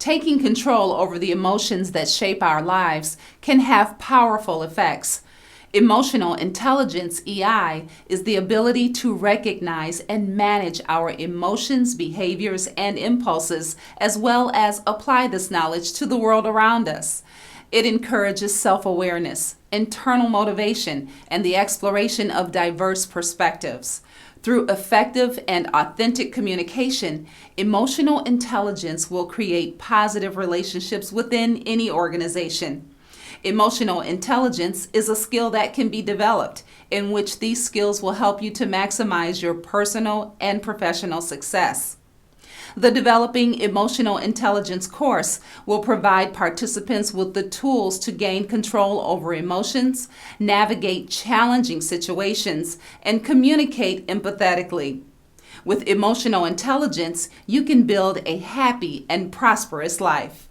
Taking control over the emotions that shape our lives can have powerful effects. Emotional intelligence, EI, is the ability to recognize and manage our emotions, behaviors, and impulses, as well as apply this knowledge to the world around us. It encourages self-awareness, internal motivation, and the exploration of diverse perspectives. Through effective and authentic communication, emotional intelligence will create positive relationships within any organization. Emotional intelligence is a skill that can be developed, in which these skills will help you to maximize your personal and professional success. The Developing Emotional Intelligence course will provide participants with the tools to gain control over emotions, navigate challenging situations, and communicate empathetically. With emotional intelligence, you can build a happy and prosperous life.